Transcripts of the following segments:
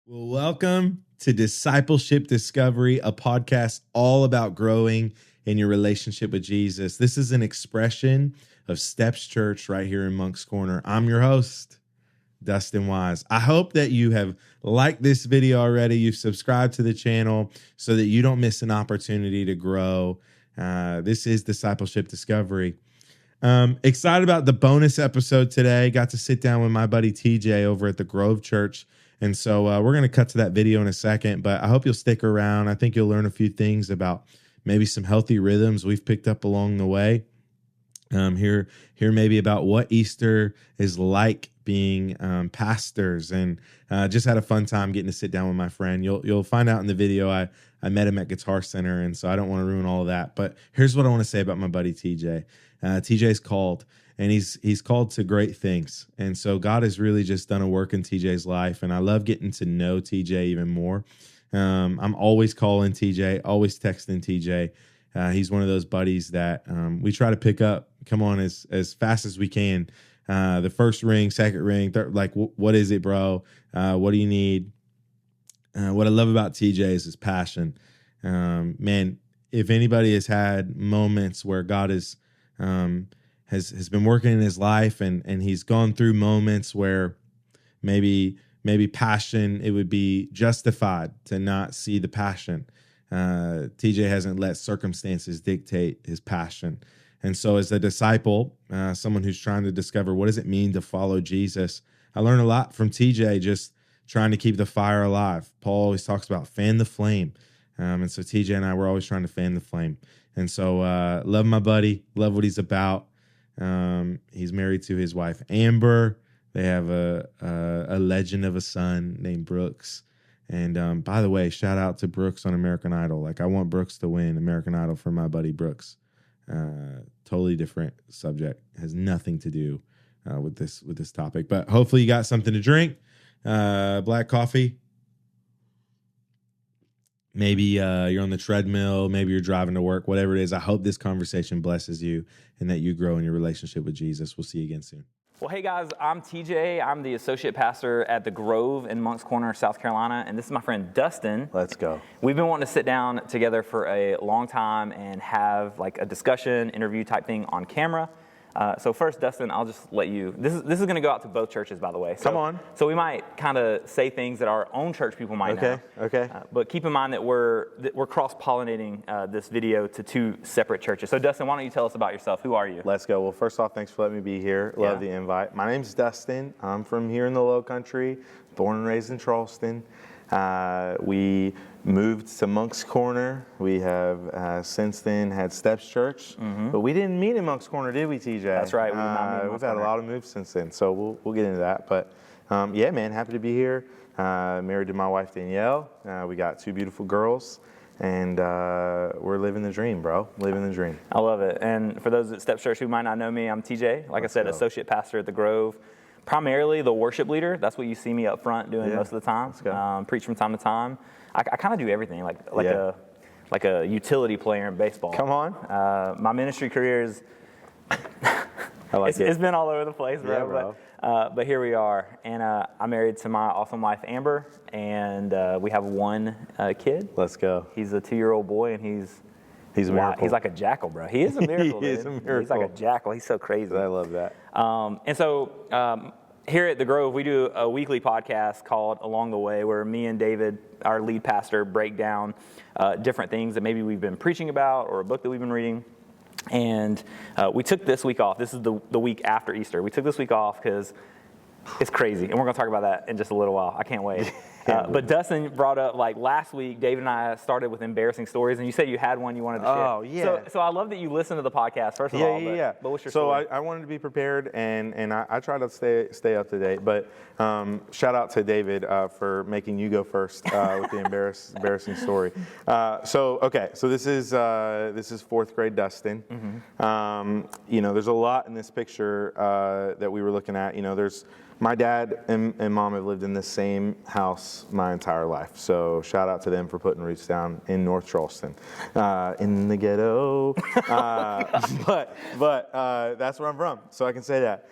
Well, welcome to Discipleship Discovery, a podcast all about growing in your relationship with Jesus. This is an expression of Steps Church right here in Moncks Corner. I'm your host, Dustin Wise. I hope that you have liked this video already. You've subscribed to the channel so that you don't miss an opportunity to grow. This is Discipleship Discovery. Excited about the bonus episode today. Got to sit down with my buddy TJ over at the Grove Church. And so we're going to cut to that video in a second, but I hope you'll stick around. I think you'll learn a few things about maybe some healthy rhythms we've picked up along the way. Hear maybe about what Easter is like being pastors, and just had a fun time getting to sit down with my friend. You'll find out in the video I met him at Guitar Center, and so I don't want to ruin all of that. But here's what I want to say about my buddy TJ. TJ's called, and he's called to great things. And so God has really just done a work in TJ's life, and I love getting to know TJ even more. I'm always calling TJ, always texting TJ. He's one of those buddies that we try to pick up, come on, as fast as we can. The first ring, second ring, third, like, what is it, bro? What do you need? What I love about TJ is his passion. Man, if anybody has had moments where God has been working in his life, and he's gone through moments where maybe passion, it would be justified to not see the passion. TJ hasn't let circumstances dictate his passion. And so as a disciple, someone who's trying to discover what does it mean to follow Jesus, I learned a lot from TJ just trying to keep the fire alive. Paul always talks about fan the flame. And so TJ and I were always trying to fan the flame. And so love my buddy, love what he's about. He's married to his wife, Amber. They have a legend of a son named Brooks. And by the way, shout out to Brooks on American Idol. Like, I want Brooks to win American Idol for my buddy Brooks. Totally different subject. Has nothing to do with this topic. But hopefully you got something to drink. Black coffee. Maybe you're on the treadmill. Maybe you're driving to work. Whatever it is, I hope this conversation blesses you and that you grow in your relationship with Jesus. We'll see you again soon. Well, hey guys, I'm TJ. I'm the associate pastor at the Grove in Moncks Corner, South Carolina, and this is my friend Dustin. Let's go. We've been wanting to sit down together for a long time and have like a discussion, interview type thing on camera. So first, Dustin, I'll just let you. This is going to go out to both churches, by the way. So, come on. So we might kind of say things that our own church people might know. Okay. But keep in mind that we're cross-pollinating this video to two separate churches. So Dustin, why don't you tell us about yourself? Who are you? Let's go. Well, first off, thanks for letting me be here. Love the invite. My name's Dustin. I'm from here in the Low Country, born and raised in Charleston. We moved to Moncks Corner. We have since then had Steps Church, but we didn't meet in Moncks Corner, did we, TJ? That's right. We've had a lot of moves since then, so we'll get into that. But yeah, man, happy to be here. Married to my wife Danielle. We got two beautiful girls, and we're living the dream, bro. Living the dream. I love it. And for those at Steps Church who might not know me, I'm TJ. Like I said, associate pastor at the Grove. Primarily the worship leader. That's what you see me up front doing most of the time. Preach from time to time. I kind of do everything, like a utility player in baseball. Come on. My ministry career is it's been all over the place, bro. Yeah, bro. But here we are, and I'm married to my awesome wife Amber, and we have one kid. Let's go. He's a 2-year-old boy, and he's a miracle. He's like a jackal, bro. He is a miracle. He is a miracle. He's like a jackal. He's so crazy. I love that. And so here at the Grove, we do a weekly podcast called Along the Way, where me and David, our lead pastor, break down different things that maybe we've been preaching about or a book that we've been reading. And we took this week off. This is the week after Easter. We took this week off because it's crazy. And we're going to talk about that in just a little while. I can't wait. But Dustin brought up, like, last week, David and I started with embarrassing stories, and you said you had one you wanted to share. Oh, yeah. So I love that you listen to the podcast, first of all. Yeah. But what's your story? So I wanted to be prepared, and I try to stay up to date. But shout out to David for making you go first with the embarrassing story. So this is fourth grade Dustin. Mm-hmm. There's a lot in this picture that we were looking at. There's my dad and mom have lived in the same house my entire life. So shout out to them for putting roots down in North Charleston, in the ghetto. But that's where I'm from, so I can say that.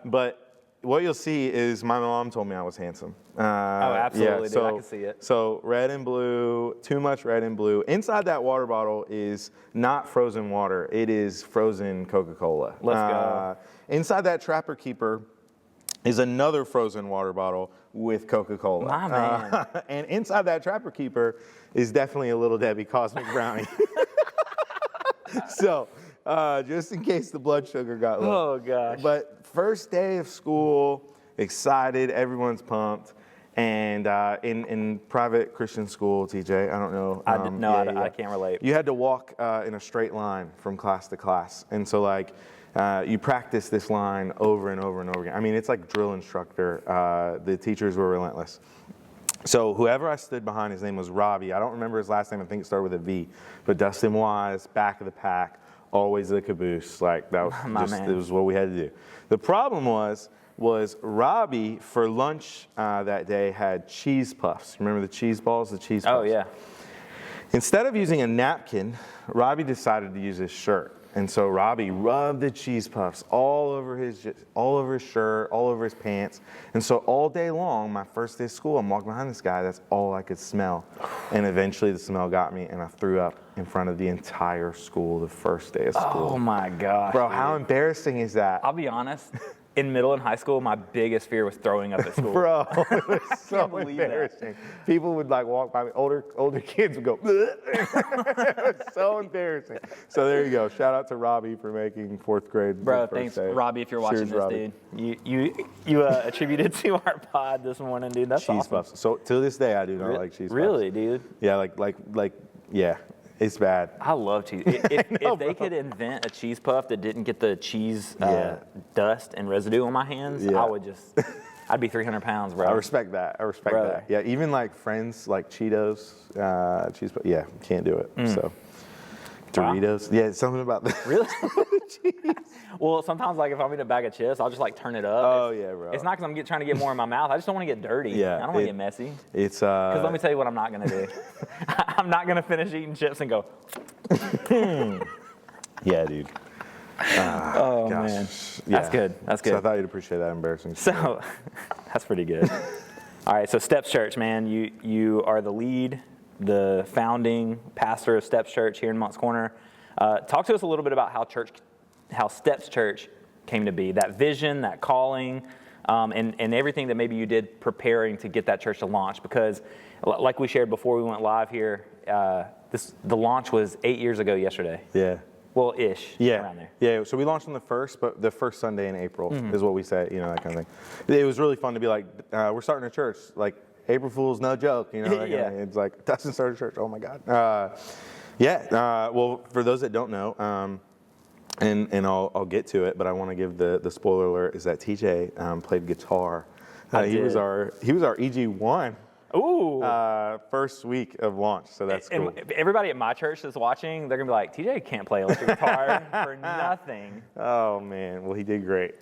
But what you'll see is my mom told me I was handsome. Absolutely, dude. I can see it. So red and blue, too much red and blue. Inside that water bottle is not frozen water. It is frozen Coca-Cola. Let's go. Inside that Trapper Keeper is another frozen water bottle with Coca-Cola. My man. And inside that Trapper Keeper is definitely a Little Debbie Cosmic Brownie. So, just in case the blood sugar got low. Oh, gosh. But first day of school, excited, everyone's pumped. And in private Christian school, TJ, I don't know. I can't relate. You had to walk in a straight line from class to class. And so, like, you practice this line over and over and over again. I mean, it's like drill instructor. The teachers were relentless. So whoever I stood behind, his name was Robbie. I don't remember his last name. I think it started with a V. But Dustin Wise, back of the pack, always the caboose. Like, that was it was what we had to do. The problem was Robbie, for lunch that day, had cheese puffs. Remember the cheese balls, the cheese puffs? Oh, yeah. Instead of using a napkin, Robbie decided to use his shirt. And so Robbie rubbed the cheese puffs all over his shirt, all over his pants. And so all day long, my first day of school, I'm walking behind this guy. That's all I could smell. And eventually the smell got me, and I threw up in front of the entire school the first day of school. Oh, my gosh. Bro, how embarrassing is that? I'll be honest. In middle and high school, my biggest fear was throwing up at school. Bro, it was so believe embarrassing. People would like walk by me. Older kids would go, it was so embarrassing. So there you go. Shout out to Robbie for making fourth grade. Bro, thanks, Robbie, if you're watching Cheers, this, Robbie. dude. You attributed to our pod this morning, dude. That's Cheese awesome. puffs. So to this day, I do not like cheese puffs. Really, dude? Yeah, yeah, it's bad. I love cheese. If they could invent a cheese puff that didn't get the cheese dust and residue on my hands, I would just, I'd be 300 pounds, bro. I respect that. That. Yeah, even like Friends, like Cheetos, cheese puff. Yeah, can't do it. So Doritos. Wow. Yeah, something about that. Really? Well, sometimes, like, if I'm eating a bag of chips, I'll just, like, turn it up. Oh, yeah, bro. It's not because I'm trying to get more in my mouth. I just don't want to get dirty. Yeah. I don't want to get messy. It's, Because let me tell you what I'm not going to do. I'm not going to finish eating chips and go, Yeah, dude. oh, gosh. man. Yeah. That's good. That's good. So I thought you'd appreciate that embarrassing story. So, that's pretty good. All right, so Steps Church, man. You are the lead, the founding pastor of Steps Church here in Moncks Corner. Talk to us a little bit about how Steps Church came to be, that vision, that calling, and everything that maybe you did preparing to get that church to launch. Because, like we shared before we went live here, the launch was 8 years ago yesterday. Yeah. Well, ish. Yeah. Around there. Yeah. So we launched on the first Sunday in April is what we say, that kind of thing. It was really fun to be like, we're starting a church. Like, April Fool's no joke, that kind of thing. It's like, Dustin started a church. Oh my God. Well, for those that don't know, and I'll get to it, but I want to give the spoiler alert is that TJ played guitar. He was our EG1. Ooh. First week of launch, so that's cool. And everybody at my church that's watching, they're going to be like, TJ can't play electric guitar for nothing. Oh, man. Well, he did great.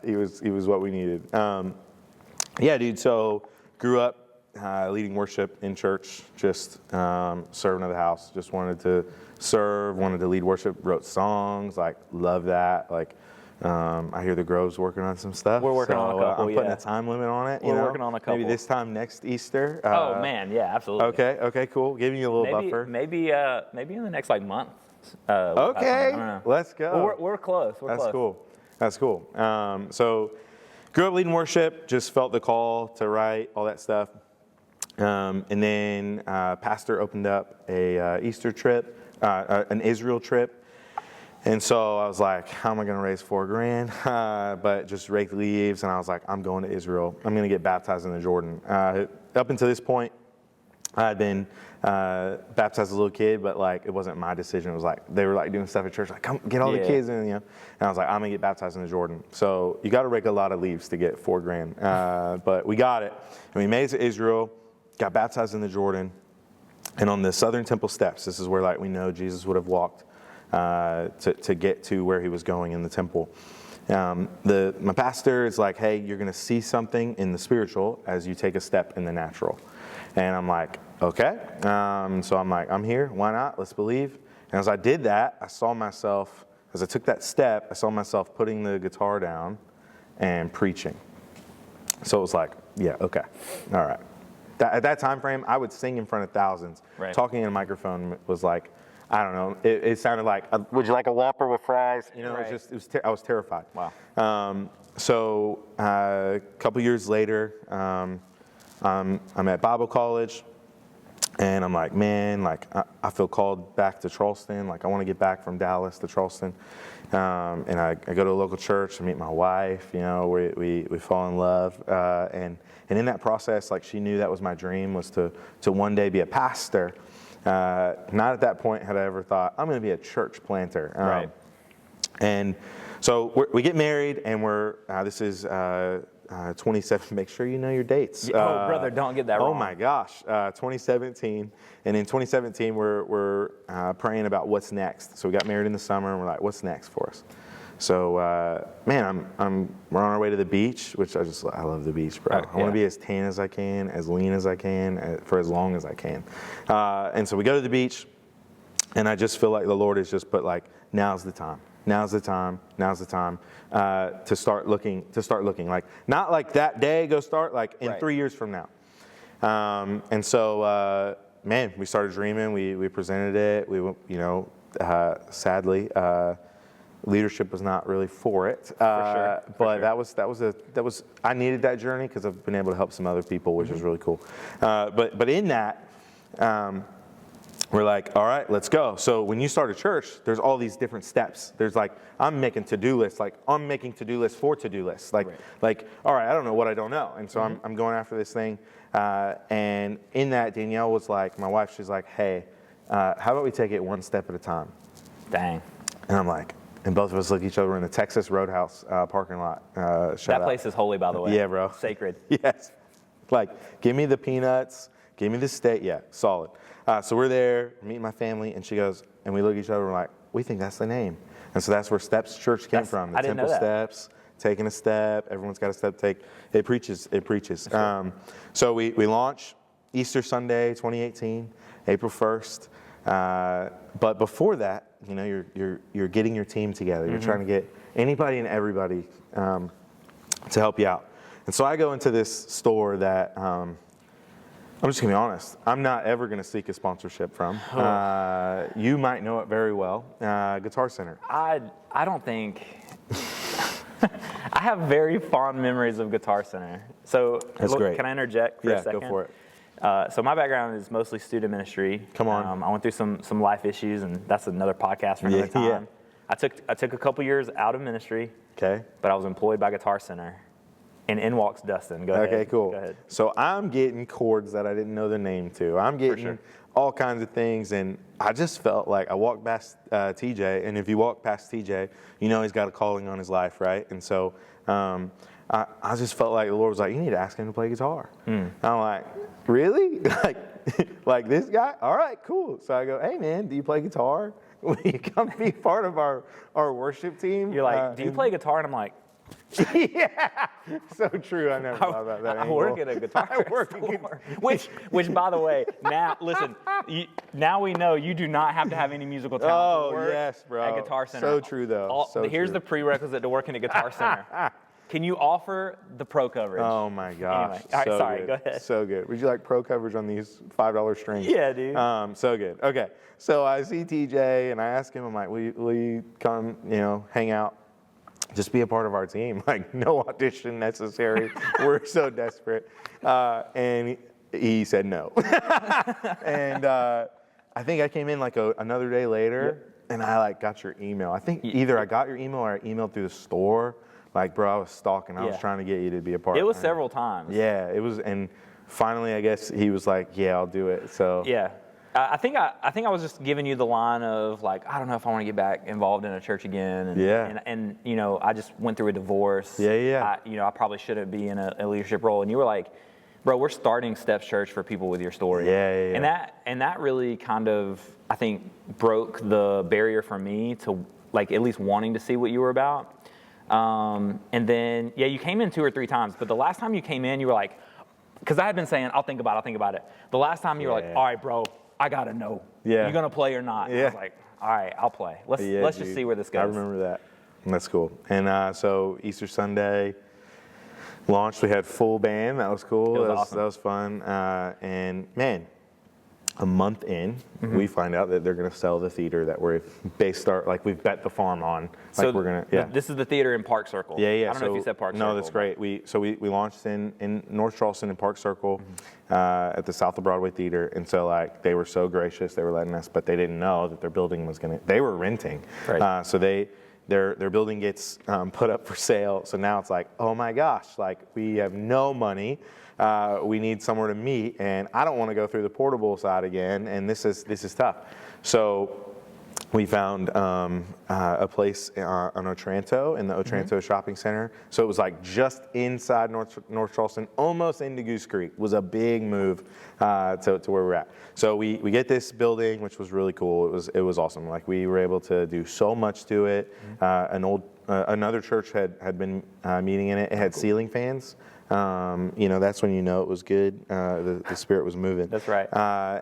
He was what we needed. Yeah, dude, so grew up leading worship in church, just serving at the house. Just wanted to serve, wanted to lead worship, wrote songs, like, love that. Like, I hear the Grove's working on some stuff. We're working on a couple, I'm putting a time limit on it. We're working on a couple. Maybe this time next Easter. Oh, man, yeah, absolutely. Okay, cool. Giving you a little buffer. Maybe in the next, like, month. Okay, let's go. Well, we're close. That's cool. So grew up leading worship, just felt the call to write, all that stuff. And then pastor opened up a Easter trip, an Israel trip. And so I was like, how am I going to raise $4,000? But just rake leaves. And I was like, I'm going to Israel. I'm going to get baptized in the Jordan. Up until this point, I had been baptized as a little kid, but like it wasn't my decision. It was like they were like doing stuff at church, like come get all the kids in, And I was like, I'm gonna get baptized in the Jordan. So you got to rake a lot of leaves to get $4,000, but we got it, and we made it to Israel, got baptized in the Jordan, and on the southern temple steps, this is where like we know Jesus would have walked to get to where he was going in the temple. My pastor is like, hey, you're gonna see something in the spiritual as you take a step in the natural. And I'm like, okay. So I'm like, I'm here. Why not? Let's believe. And as I did that, as I took that step, I saw myself putting the guitar down and preaching. So it was like, yeah, okay, all right. At that time frame, I would sing in front of thousands. Right. Talking in a microphone was like, I don't know. It sounded like, would you like a Whopper with fries? You know, Right. I was terrified. Wow. So a couple years later, I'm at Bible college, and I'm like, man, like I feel called back to Charleston. Like I want to get back from Dallas to Charleston. And I go to a local church. I meet my wife. You know, we fall in love. And in that process, like she knew that was my dream, was to one day be a pastor. Not at that point had I ever thought I'm going to be a church planter. Right. And so we get married, and this is 27. Make sure you know your dates. Oh, brother, don't get that wrong. Oh my gosh, 2017. And in 2017, we're praying about what's next. So we got married in the summer, and we're like, what's next for us? So man, we're on our way to the beach, which I love the beach, bro. I want to be as tan as I can, as lean as I can, for as long as I can. And so we go to the beach, and I just feel like the Lord has just put like, now's the time. Now's the time to start looking. Like not like that day go start, like in 3 years from now. And so, man, we started dreaming. We presented it. Sadly, leadership was not really for it. For sure. That was I needed that journey because I've been able to help some other people, which is really cool. But in that. We're like, all right, let's go. So when you start a church, there's all these different steps. There's like, I'm making to-do lists. Like, I'm making to-do lists for to-do lists. Like, all right, I don't know what I don't know. And so I'm going after this thing. And in that, Danielle was like, my wife, she's like, hey, how about we take it one step at a time? Dang. And I'm like, and both of us look at each other in the Texas Roadhouse parking lot. That place is holy, by the way. Yeah, bro. Sacred. Yes. Like, give me the peanuts. Give me the steak. Yeah, solid. So we're there, meeting my family, and she goes, and we look at each other, and we're like, we think that's the name. And so that's where Steps Church came from. The Temple Steps, taking a step. Everyone's got a step to take. It preaches. Sure. So we launch Easter Sunday, 2018, April 1st. But before that, you know, you're getting your team together. You're trying to get anybody and everybody to help you out. And so I go into this store that I'm just going to be honest. I'm not ever going to seek a sponsorship from. You might know it very well. Guitar Center. I don't think... I have very fond memories of Guitar Center. So that's great. Can I interject for a second? Yeah, go for it. So my background is mostly student ministry. Come on. I went through some life issues, and that's another podcast for another time. Yeah. I took a couple years out of ministry. Okay. But I was employed by Guitar Center. And in walks Dustin. Go ahead. Okay, cool. Go ahead. So I'm getting chords that I didn't know the name to. I'm getting all kinds of things, and I just felt like I walked past TJ, and if you walk past TJ, you know he's got a calling on his life, right? And so I just felt like the Lord was like, you need to ask him to play guitar. And I'm like, really? like this guy? All right, cool. So I go, hey man, do you play guitar? Will you come be part of our worship team? You're like, do you play guitar? And I'm like, yeah, so true. I never thought about that. I work at a guitar store. Which, by the way, now listen. Now we know you do not have to have any musical talent to work yes, bro. at Guitar Center. So true, though. Here's the prerequisite to working at Guitar Center. Can you offer the pro coverage? Oh my gosh. Anyway, all right, sorry. Good. Go ahead. So good. Would you like pro coverage on these $5 strings? Yeah, dude. So good. Okay. So I see TJ and I ask him, I'm like, will you come, hang out? Just be a part of our team. Like, no audition necessary. We're so desperate. And he said no. And I think I came in like another day later, and I got your email. I think either I got your email or I emailed through the store. Like, bro, I was stalking. I was trying to get you to be a part. It was several times. Yeah, it was. And finally, I guess he was like, yeah, I'll do it. So yeah. I think I was just giving you the line of like, I don't know if I want to get back involved in a church again. And I just went through a divorce. I probably shouldn't be in a leadership role. And you were like, bro, we're starting Steps Church for people with your story. Yeah. And that really kind of, I think, broke the barrier for me to like at least wanting to see what you were about. And then, you came in 2 or 3 times. But the last time you came in, you were like, because I had been saying, I'll think about it. The last time you were like, all right, bro, I got to know. Yeah. You going to play or not? And I was like, all right, I'll play. Let's just see where this goes. I remember that. That's cool. And so Easter Sunday, launched. We had full band. That was cool. It was awesome. That was fun. And man, a month in, we find out that they're going to sell the theater that we've bet the farm on. So we're going to, this is the theater in Park Circle. Yeah. I don't know if you said Park Circle. No, that's great. We launched in North Charleston in Park Circle at the South of Broadway Theater. And so they were so gracious. They were letting us, but they didn't know that their building was they were renting. Right. So their building gets put up for sale. So now it's like, oh my gosh, we have no money. We need somewhere to meet, and I don't want to go through the portable side again, and this is tough. So we found a place on Otranto in the Otranto Shopping Center. So it was just inside North Charleston, almost into Goose Creek. It was a big move to where we're at. So we get this building, which was really cool. It was awesome. We were able to do so much to it. Another church had been meeting in it. It had ceiling fans. That's when it was good. The Spirit was moving. That's right.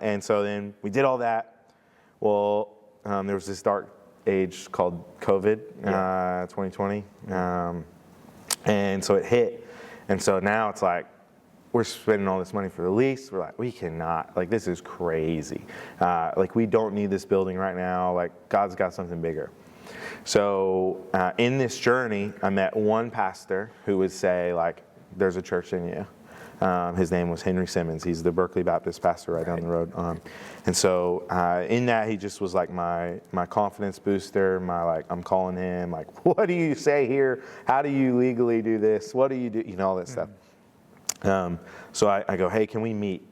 And so then we did all that. Well, there was this dark age called COVID, 2020. And so it hit. And so now it's we're spending all this money for the lease. We're we cannot, this is crazy. We don't need this building right now. God's got something bigger. So in this journey, I met one pastor who would say, there's a church in you. His name was Henry Simmons. He's the Berkeley Baptist pastor right down the road. And so in that, he just was my confidence booster. I'm calling him, what do you say here? How do you legally do this? What do you do? All that stuff. So I go, hey, can we meet?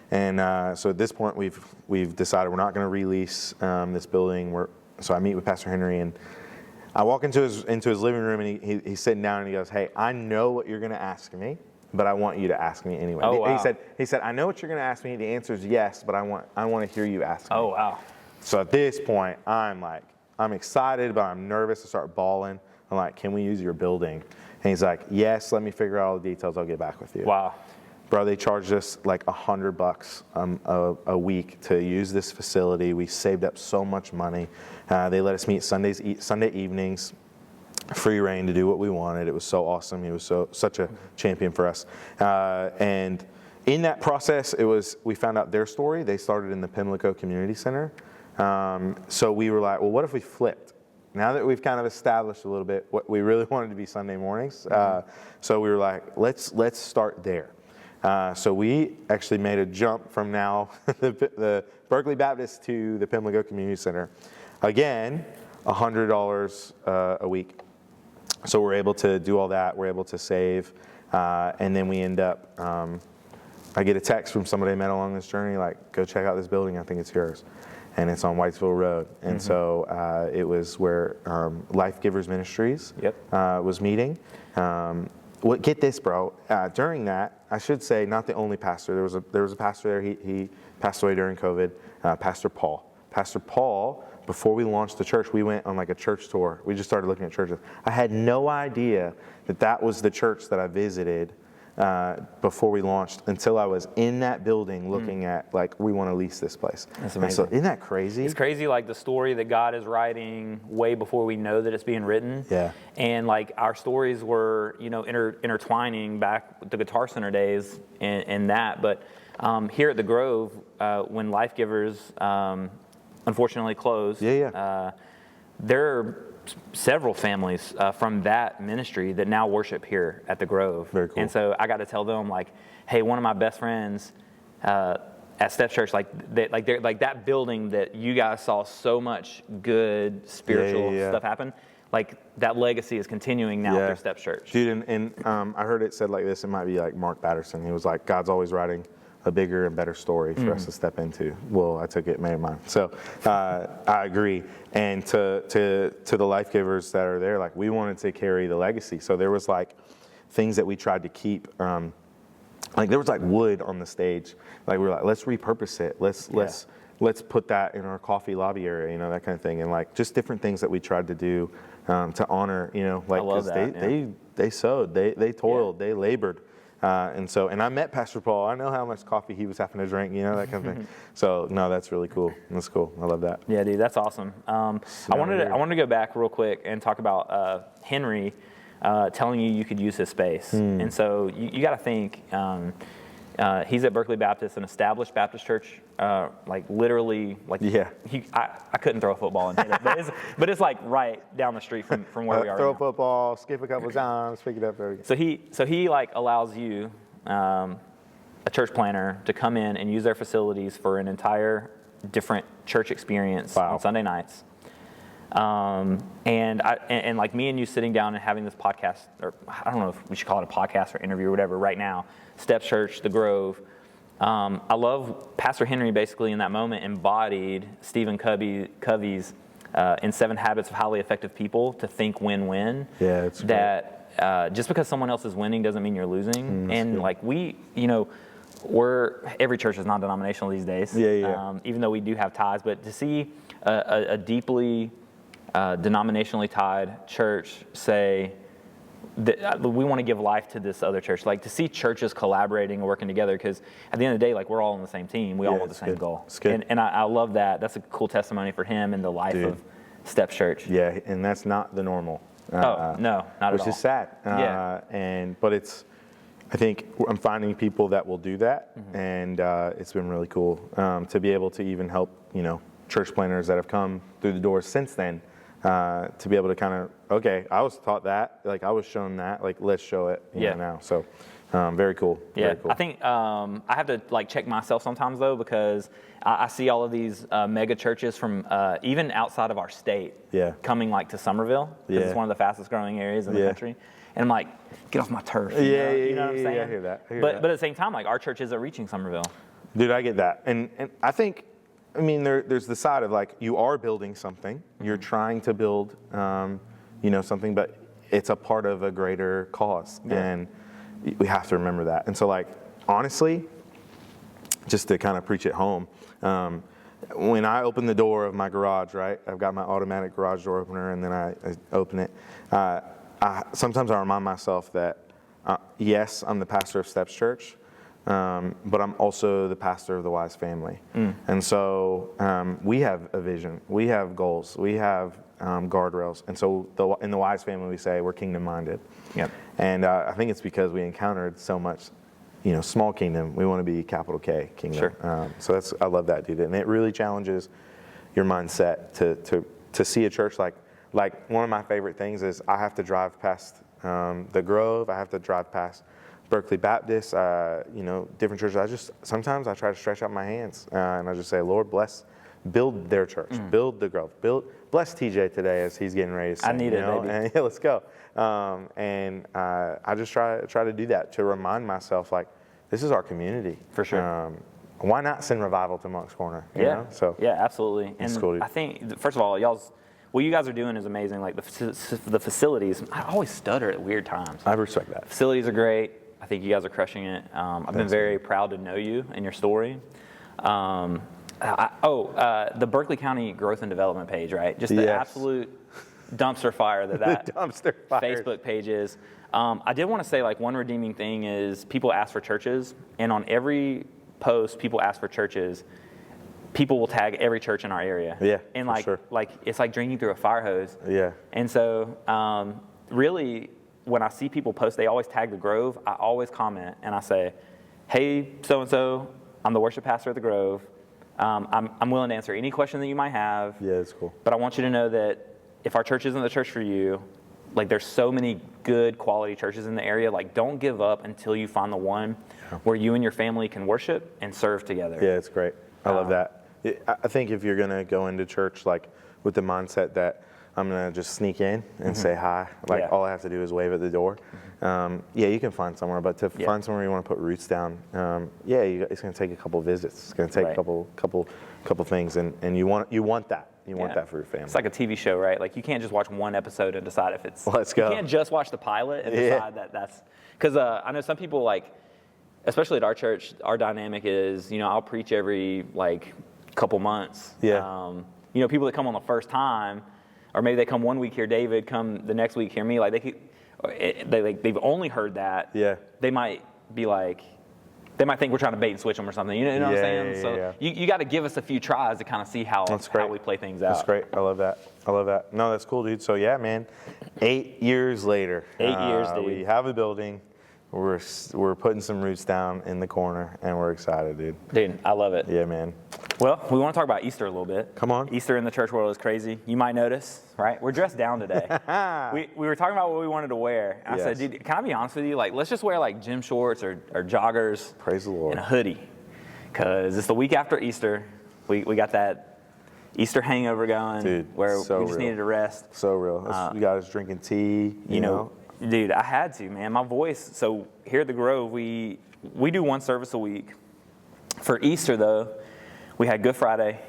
And so at this point, we've decided we're not going to release this building. So I meet with Pastor Henry, and I walk into his living room, and he's sitting down, and he goes, hey, I know what you're going to ask me, but I want you to ask me anyway. Oh, wow. He said, I know what you're going to ask me. The answer is yes, but I want to hear you ask me. Oh, wow. So at this point, I'm excited, but I'm nervous. I start bawling. I'm like, can we use your building? And he's like, yes, let me figure out all the details. I'll get back with you. Wow. Bro, they charged us $100 a week to use this facility. We saved up so much money. They let us meet Sunday evenings, free reign to do what we wanted. It was so awesome. He was such a champion for us. And in that process, we found out their story. They started in the Pimlico Community Center. So we were like, well, what if we flipped? Now that we've kind of established a little bit what we really wanted to be Sunday mornings, so we were like, let's start there. So we actually made a jump from now the Berkeley Baptist to the Pimlico Community Center. Again, $100 a week. So we're able to do all that. We're able to save. And then we end up, I get a text from somebody I met along this journey, go check out this building. I think it's yours. And it's on Whitesville Road. And so it was where Life Givers Ministries was meeting. Get this, bro. During that, I should say, not the only pastor. There was a pastor there. He passed away during COVID. Pastor Paul. Pastor Paul. Before we launched the church, we went on a church tour. We just started looking at churches. I had no idea that was the church that I visited before we launched until I was in that building looking at we want to lease this place. That's amazing. And so, isn't that crazy? It's crazy, the story that God is writing way before we know that it's being written. Yeah. And our stories were, intertwining back with the Guitar Center days and that. But here at the Grove, when Life Givers unfortunately closed, there are several families from that ministry that now worship here at the Grove. Very cool. And so I got to tell them, hey, one of my best friends at Steph Church, that building that you guys saw so much good spiritual stuff happen, that legacy is continuing now through Steph Church. Dude, and I heard it said like this. It might be Mark Batterson. He was like, God's always writing a bigger and better story for us to step into. Well, I took it, made it mine. So I agree. And to the life givers that are there, we wanted to carry the legacy. So there was things that we tried to keep. There was wood on the stage. We were let's repurpose it. Let's put that in our coffee lobby area. That kind of thing. And just different things that we tried to do to honor. Because they sowed, they toiled, they labored. And I met Pastor Paul. I know how much coffee he was having to drink, that kind of thing. So no, that's really cool. That's cool. I love that. Yeah, dude, that's awesome. I wanted to go back real quick and talk about Henry. telling you could use his space. And so you got to think, he's at Berkeley Baptist, an established Baptist church, like literally, like I couldn't throw a football and hit it, but it's like right down the street from where we are. Throw right a football, skip a couple times, pick it up there again. So he like allows you, a church planner, to come in and use their facilities for an entire different church experience on Sunday nights. And like me and you sitting down and having this podcast, or I don't know if we should call it a podcast or interview or whatever right now, Steps Church, The Grove. I love Pastor Henry basically in that moment embodied Stephen Covey's in 7 Habits of Highly Effective People to think win-win. Yeah, it's that just because someone else is winning doesn't mean you're losing. And good. like every church is non-denominational these days. Even though we do have ties, but to see a deeply denominationally tied church say that we want to give life to this other church, like to see churches collaborating and working together, because at the end of the day, like we're all on the same team, we all want the same goal. It's good. And I love that. That's a cool testimony for him and the life of Steps Church. Yeah, and that's not the normal. No, not at all. Which is sad. But I think I'm finding people that will do that, and it's been really cool to be able to even help, church planners that have come through the doors since then, to be able to kind of, okay, I was taught that, like I was shown that, like let's show it now. So very cool. Yeah, very cool. I think I have to like check myself sometimes though, because I see all of these mega churches from even outside of our state coming like to Somerville, because it's one of the fastest growing areas in the country. And I'm like, get off my turf. You know what I'm saying? Yeah, I hear that. But at the same time, like our church isn't reaching Somerville. Dude, I get that. And I think, there's the side of like, you are building something. You're trying to build, something, but it's a part of a greater cause. Yeah. And we have to remember that. And so like, honestly, just to kind of preach it home, when I open the door of my garage, right, I've got my automatic garage door opener, and then I open it. Sometimes I remind myself that, yes, I'm the pastor of Steps Church, but I'm also the pastor of the Wise family. And so we have a vision, we have goals, we have guardrails. And so in the Wise family, we say we're kingdom-minded. Yep. And I think it's because we encountered so much, small kingdom. We want to be capital K kingdom. Sure. So I love that, dude. And it really challenges your mindset to see a church like one of my favorite things is I have to drive past the Grove. I have to drive past Berkeley Baptist, different churches. Sometimes I try to stretch out my hands and I just say, Lord, build their church, build the Grove, bless TJ today as he's getting ready to sing. I need it, baby. And, yeah, let's go. I just try to do that, to remind myself, like, this is our community. For sure. Why not send revival to Monk's Corner? You know? So yeah, absolutely. And cool, I think, first of all, what you guys are doing is amazing. Like the facilities, I always stutter at weird times. I respect that. Facilities are great. I think you guys are crushing it. I've been very proud to know you and your story. The Berkeley County Growth and Development page, right? Just the absolute dumpster fire that Facebook page is. I did want to say, like, one redeeming thing is people ask for churches, and on every post people ask for churches, people will tag every church in our area. Yeah, and like it's like drinking through a fire hose. Yeah. And so really, when I see people post, they always tag the Grove. I always comment and I say, hey, so and so, I'm the worship pastor at the Grove. I'm willing to answer any question that you might have. Yeah, that's cool. But I want you to know that if our church isn't the church for you, like, there's so many good quality churches in the area. Like, don't give up until you find the one where you and your family can worship and serve together. Yeah, it's great. I love that. I think if you're going to go into church, like, with the mindset that I'm going to just sneak in and say hi, like, all I have to do is wave at the door. You can find somewhere, but to find somewhere you want to put roots down, it's going to take a couple visits. It's going to take a couple things, and you want that. You want that for your family. It's like a TV show, right? Like, you can't just watch one episode and decide if it's. Let's go. You can't just watch the pilot and decide that's. Because I know some people, like, especially at our church, our dynamic is, I'll preach every, like, couple months. Yeah. People that come on the first time, or maybe they come one week hear David, come the next week hear me. Like, they've only heard that. Yeah. They might be like, they might think we're trying to bait and switch them or something. You know what I'm saying? So you got to give us a few tries to kind of see how we play things out. That's great. I love that. No, that's cool, dude. So yeah, man, 8 years later. 8 years, dude. We have a building. We're putting some roots down in the corner, and we're excited, dude. Dude, I love it. Yeah, man. Well, we want to talk about Easter a little bit. Come on. Easter in the church world is crazy. You might notice, right? We're dressed down today. we were talking about what we wanted to wear. And I said, dude, can I be honest with you? Like, let's just wear like gym shorts or joggers. Praise the Lord. And a hoodie. Because it's the week after Easter. We got that Easter hangover going. Dude, where so we just real. needed to rest. So real. We got us drinking tea, you know. Dude, I had to, man. My voice. So here at the Grove, we do one service a week. For Easter, though, we had Good Friday,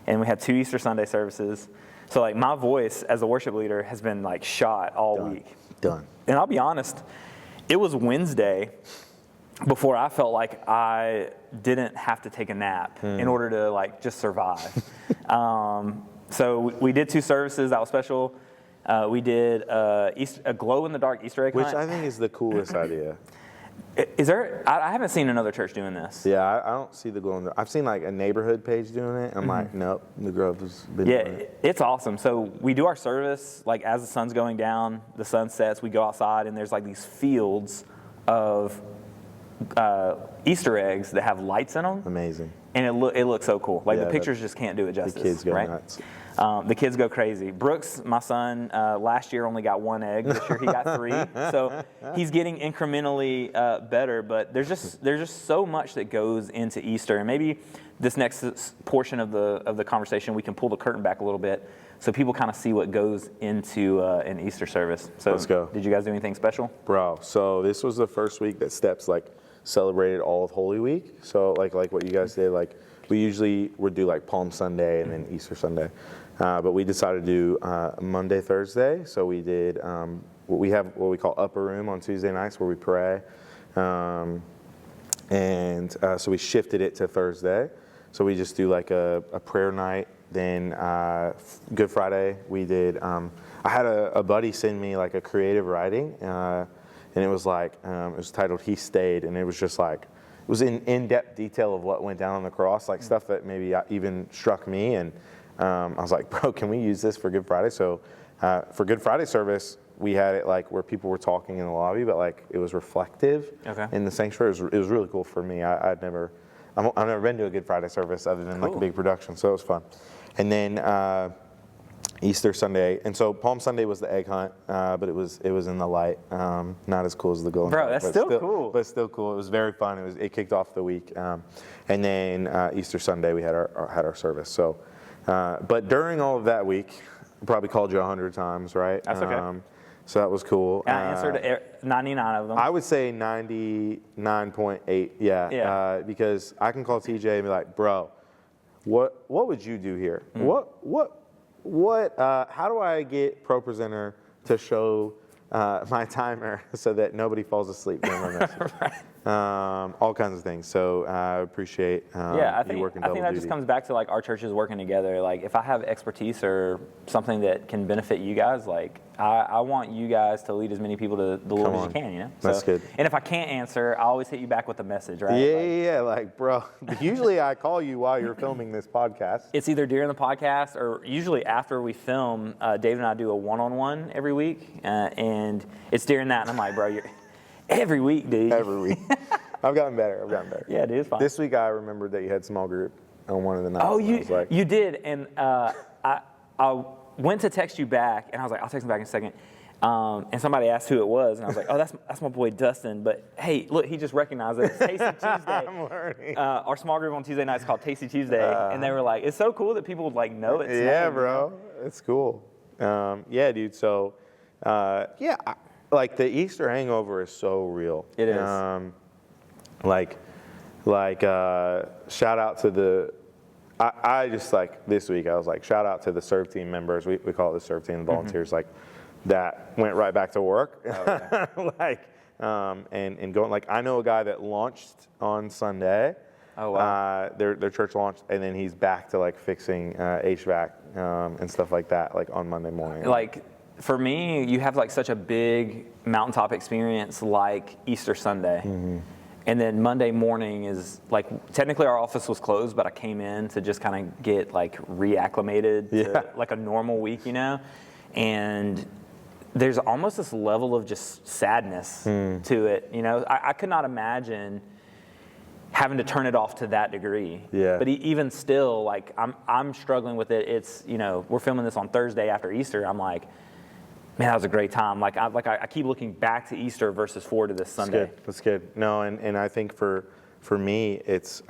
and we had 2 Easter Sunday services. So, like, my voice as a worship leader has been, like, shot all week. Done. And I'll be honest, it was Wednesday before I felt like I didn't have to take a nap in order to, like, just survive. So we did 2 services. That was special. We did a glow-in-the-dark Easter egg hunt. Which I think is the coolest idea. Is there? I haven't seen another church doing this. Yeah, I don't see the glow. I've seen like a neighborhood page doing it. I'm like, nope, the Grove has been doing it. It's awesome. So we do our service like as the sun's going down, the sun sets. We go outside and there's like these fields of Easter eggs that have lights in them. Amazing. And it looks so cool. Like the pictures just can't do it justice. The kids go right? nuts. The kids go crazy. Brooks, my son, last year only got 1 egg. This year he got 3. So he's getting incrementally better. But there's just so much that goes into Easter. And maybe this next portion of the conversation, we can pull the curtain back a little bit so people kind of see what goes into an Easter service. So let's go. Did you guys do anything special? Bro, so this was the first week that Steps like celebrated all of Holy Week. So like what you guys did, like we usually would do like Palm Sunday and then Easter Sunday. But we decided to do Monday, Thursday. So we did what we call upper room on Tuesday nights where we pray. So we shifted it to Thursday. So we just do like a prayer night. Then Good Friday we did. I had a buddy send me like a creative writing, and it was like it was titled "He Stayed," and it was just like it was in-depth detail of what went down on the cross, like stuff that maybe even struck me. And I was like, bro, can we use this for Good Friday? So for Good Friday service, we had it like where people were talking in the lobby, but like it was reflective in the sanctuary. It was really cool for me. I've never been to a Good Friday service other than like a big production, so it was fun. And then Easter Sunday, and so Palm Sunday was the egg hunt, but it was in the light, not as cool as the golden. Bro, that's still cool. But still cool. It was very fun. It kicked off the week, and then Easter Sunday we had our service. So, but during all of that week, I probably called you 100 times, right? That's okay. So that was cool. I answered 99 of them. I would say 99.8, yeah. Because I can call TJ and be like, bro, what would you do here? How do I get ProPresenter to show my timer so that nobody falls asleep during my message? All kinds of things. So I appreciate I think you working that double duty. just comes back to like our churches working together. Like if I have expertise or something that can benefit you guys, like I want you guys to lead as many people to the Lord as you can, you know? That's good. And if I can't answer, I always hit you back with a message, right? Yeah, like, bro, usually I call you while you're filming this podcast. It's either during the podcast or usually after we film. Dave and I do a one-on-one every week, and it's during that, and I'm like, bro, you're every week, dude. Every week. I've gotten better. Yeah, dude, it's fine. This week I remembered that you had small group on one of the nights. Oh, you did, and I went to text you back, and I was like, I'll text him back in a second. And somebody asked who it was, and I was like, oh, that's my boy Dustin. But hey, look, he just recognized it. It's Tasty Tuesday. I'm learning. Our small group on Tuesday nights is called Tasty Tuesday, and they were like, it's so cool that people would like know it's yeah, bro, it's cool. Yeah, dude. So, like the Easter hangover is so real. It is. Shout out to the. I just like this week. I was like, shout out to the serve team members. We call it the serve team, the volunteers. Like that went right back to work. Oh, yeah. And going like I know a guy that launched on Sunday. Oh wow. Their church launched, and then he's back to like fixing HVAC and stuff like that, like on Monday morning. Like for me, you have like such a big mountaintop experience like Easter Sunday. Mm-hmm. And then Monday morning is like, technically our office was closed, but I came in to just kind of get like reacclimated to like a normal week, you know? And there's almost this level of just sadness to it, you know? I could not imagine having to turn it off to that degree. Yeah. But even still, like I'm struggling with it. It's, you know, we're filming this on Thursday after Easter. I'm like, man, that was a great time. Like I keep looking back to Easter versus forward to this Sunday. That's good. No, and I think for me, it's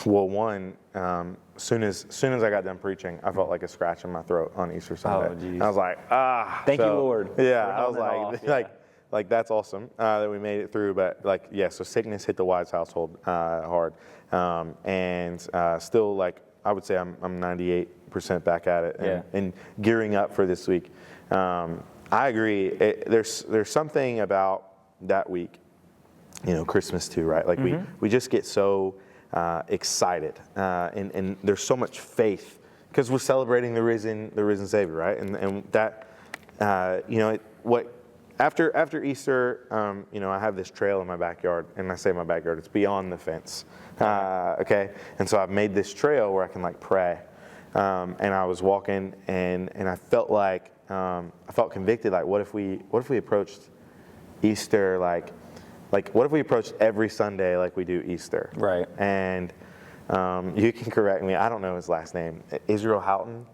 one. Soon as I got done preaching, I felt like a scratch in my throat on Easter Sunday. Oh, geez. I was like, Thank you, Lord. Yeah, I was like, that's awesome that we made it through. But like, yeah, so sickness hit the Wise household hard, and still, like, I would say I'm 98% back at it and gearing up for this week. I agree. There's something about that week, you know, Christmas too, right? Like we just get so excited, and there's so much faith because we're celebrating the risen Savior, right? And that, you know, after Easter, you know, I have this trail in my backyard, and I say my backyard, it's beyond the fence, okay? And so I've made this trail where I can like pray, and I was walking, and I felt like I felt convicted. Like, what if we approached Easter like what if we approached every Sunday like we do Easter? Right. And you can correct me. I don't know his last name. Israel Houghton?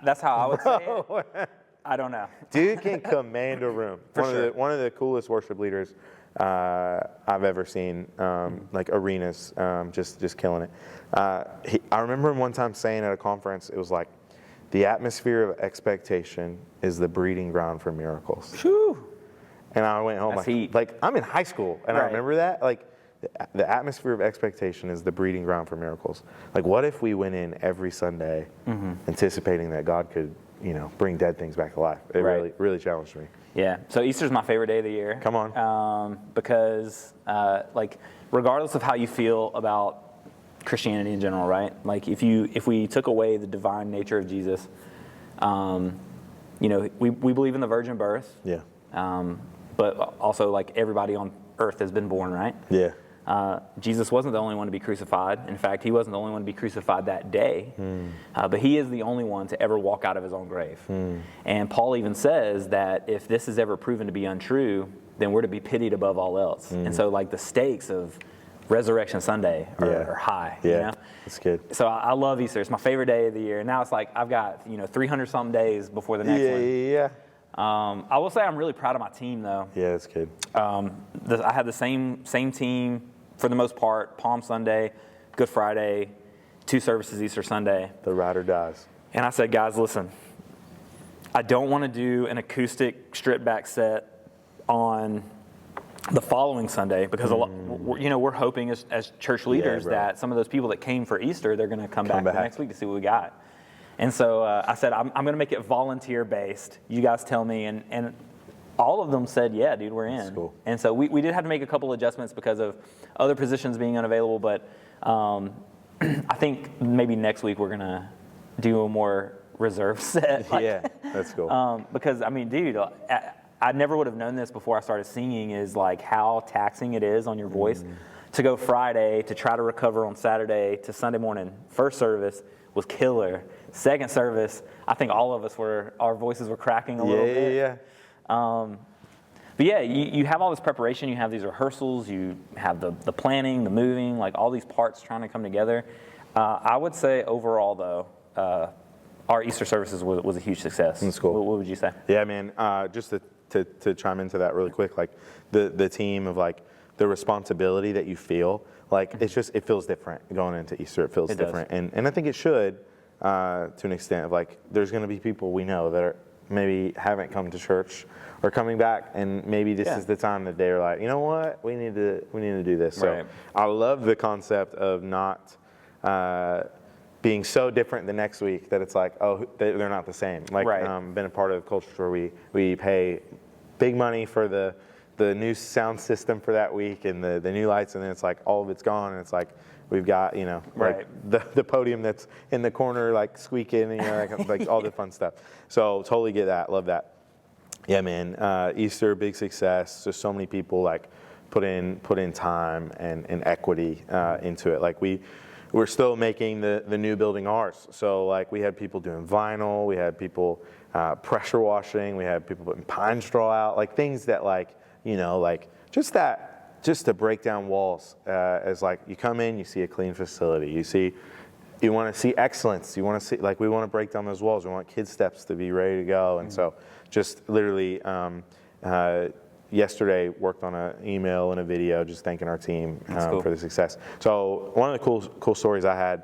That's how I would say it. I don't know. Dude can command a room. One of the coolest worship leaders I've ever seen. Like arenas, just killing it. I remember him one time saying at a conference, it was like, the atmosphere of expectation is the breeding ground for miracles. Whew. And I went home like I'm in high school, and I remember that. Like, the atmosphere of expectation is the breeding ground for miracles. Like, what if we went in every Sunday anticipating that God could, you know, bring dead things back to life? It really challenged me. Yeah. So Easter's my favorite day of the year. Come on. Because like, regardless of how you feel about Christianity in general, right? Like, if we took away the divine nature of Jesus, you know, we believe in the virgin birth. Yeah. But also, like, everybody on earth has been born, right? Yeah. Jesus wasn't the only one to be crucified. In fact, he wasn't the only one to be crucified that day. But he is the only one to ever walk out of his own grave. And Paul even says that if this is ever proven to be untrue, then we're to be pitied above all else. And so, like, the stakes of Resurrection Sunday are high. Yeah, you know? that's good. So I love Easter. It's my favorite day of the year. And now it's like I've got, you know, 300-something days before the next one. Yeah. I will say I'm really proud of my team, though. Yeah, that's good. I had the same team for the most part. Palm Sunday, Good Friday, 2 services Easter Sunday. The rider dies. And I said, guys, listen, I don't want to do an acoustic stripped back set on the following Sunday because you know, we're hoping as church leaders that some of those people that came for Easter, they're going to come back the next week to see what we got. And so I said, I'm going to make it volunteer based. You guys tell me. And all of them said, yeah, dude, we're in. That's cool. And so we did have to make a couple adjustments because of other positions being unavailable. But I think maybe next week we're going to do a more reserved set. Yeah, that's cool. Because, I mean, dude, I never would have known this before I started singing, is like how taxing it is on your voice to go Friday to try to recover on Saturday to Sunday morning. First service was killer. Second service, I think all of us our voices were cracking a little bit. Yeah. But yeah, you have all this preparation, you have these rehearsals, you have the planning, the moving, like all these parts trying to come together. I would say overall, though, our Easter services was a huge success. That's cool. What would you say? Yeah, man. Just to chime into that really quick, like the team of like the responsibility that you feel, like it feels different going into Easter. It feels different, and I think it should to an extent. Of like, there's going to be people we know that are maybe haven't come to church or coming back, and maybe this is the time that they're like, you know what, we need to do this. So I love the concept of not being so different the next week that it's like, oh, they're not the same. Like, been a part of cultures where we pay big money for the new sound system for that week and the new lights, and then it's like all of it's gone, and it's like we've got, you know, like the podium that's in the corner like squeaking, and, you know, like all the fun stuff. So totally get that, love that. Yeah, man. Easter, big success. Just so many people like put in time and equity into it. Like we're still making the new building ours. So like we had people doing vinyl, we had people pressure washing, we had people putting pine straw out, like things that like, you know, like just to break down walls as like you come in, you see a clean facility, you want to see excellence, you want to see, like we want to break down those walls, we want Kids Steps to be ready to go. And so just literally yesterday worked on an email and a video just thanking our team Cool. for the success. So one of the cool stories I had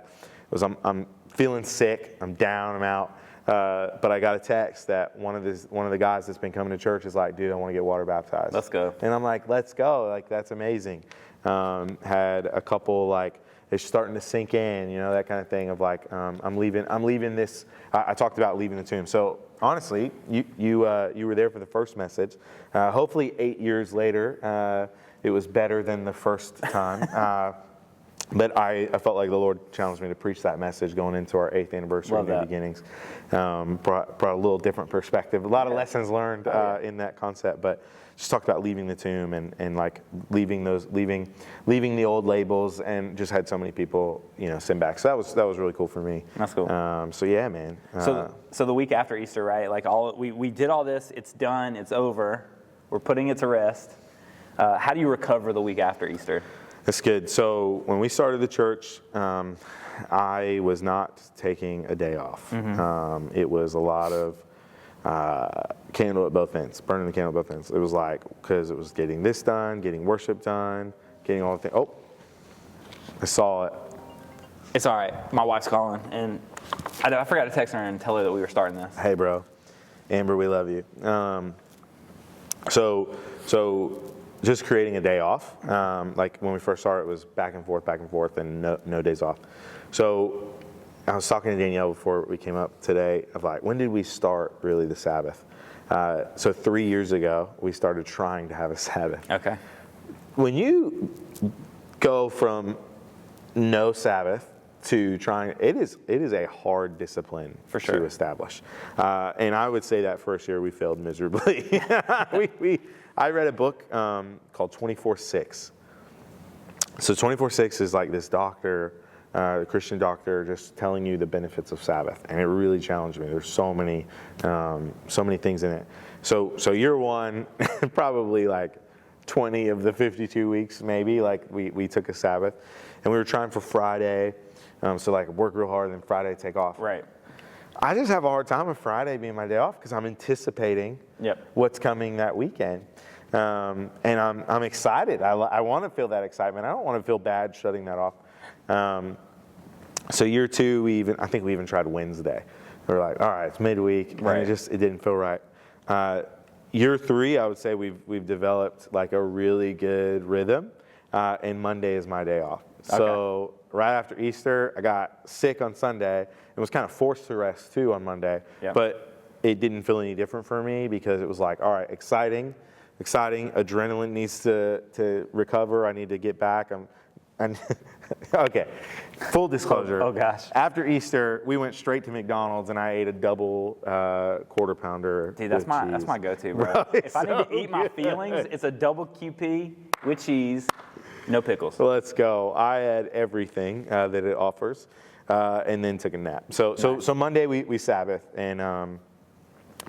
was I'm feeling sick, I'm down, I'm out, but I got a text that one of the guys that's been coming to church is like, dude, I want to get water baptized. Let's go. And I'm like, let's go, like that's amazing. Had a couple like, it's starting to sink in, you know, that kind of thing of like, I'm leaving this. I talked about leaving the tomb. So honestly, you were there for the first message. Hopefully 8 years later, it was better than the first time. But I felt like the Lord challenged me to preach that message going into our 8th anniversary of New Beginnings. Brought a little different perspective. A lot of lessons learned in that concept, but just talked about leaving the tomb and like leaving the old labels, and just had so many people, you know, send back. So that was really cool for me. That's cool. So yeah, man. So the week after Easter, right? Like we did all this. It's done. It's over. We're putting it to rest. How do you recover the week after Easter? That's good. So when we started the church, I was not taking a day off. It was a lot of candle at both ends, burning the candle at both ends. It was like, because it was getting this done, getting worship done, getting all the things. Oh, I saw it. It's all right. My wife's calling, and I forgot to text her and tell her that we were starting this. Hey, bro. Amber, we love you. So just creating a day off. Like when we first started, it was back and forth, and no days off. So I was talking to Danielle before we came up today of like, when did we start really the Sabbath? So 3 years ago, we started trying to have a Sabbath. Okay. When you go from no Sabbath to trying, it is a hard discipline for sure to establish. And I would say that first year we failed miserably. I read a book called 24/6. So 24/6 is like this doctor, a Christian doctor, just telling you the benefits of Sabbath, and it really challenged me. There's so many things in it. So year one, probably like 20 of the 52 weeks, maybe, like we took a Sabbath, and we were trying for Friday. So like work real hard, and then Friday take off. Right. I just have a hard time with Friday being my day off because I'm anticipating what's coming that weekend. And I'm excited. I want to feel that excitement. I don't want to feel bad shutting that off. So year two, I think we even tried Wednesday. We're like, all right, it's midweek, and it didn't feel right. Year three, I would say we've developed like a really good rhythm, and Monday is my day off. So right after Easter, I got sick on Sunday and was kind of forced to rest too on Monday. But it didn't feel any different for me because it was like, all right, exciting. Adrenaline needs to recover. I need to get back. Okay. Full disclosure. Oh gosh. After Easter, we went straight to McDonald's and I ate a double quarter pounder. Dude, that's my go-to, bro. If I need to eat my feelings, it's a double QP with cheese, no pickles. Let's go. I had everything that it offers, and then took a nap. So Monday we Sabbath, and